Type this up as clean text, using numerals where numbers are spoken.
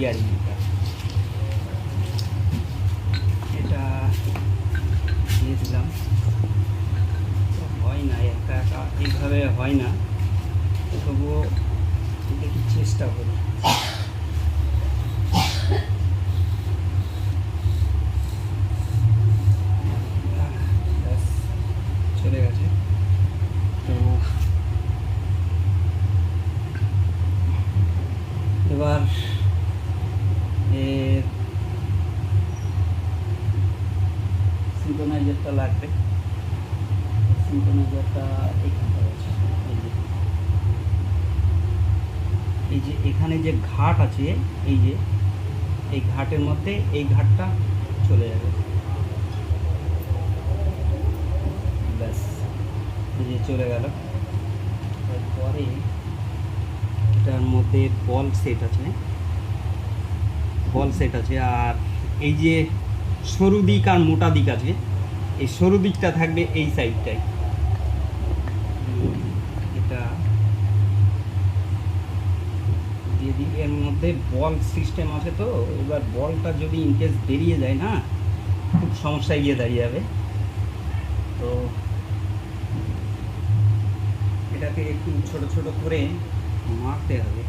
বিয়ারিংটা, এটা দিয়েছিলাম, হয় না একা একা, এইভাবে হয় না, তবুও দেখি চেষ্টা করি। চলে গেছে। তো এবার এর সিঙ্ক্রোনাইজারটা লাগবে। সিঙ্ক্রোনাইজারটা এইখানটা আছে, এই যে এখানে যে ঘাট আছে, এই ঘাটের মধ্যে এই ঘাটটা চলে যাবে, ব্যাস এই যে চলে গেল। এরপরে এটার মধ্যে বল সেট আছে, আর এই যে সরু দিক আর মোটা দিক আছে, এই সরু দিকটা থাকবে এই সাইডটায়। এটা দিয়ে দিই, এর মধ্যে বল সিস্টেম আছে, তো এবার বলটা যদি ইনকেস বেরিয়ে যায় না, খুব সমস্যায় গিয়ে দাঁড়িয়ে যাবে। তো এটাকে একটু ছোট ছোট করে মারতে হবে।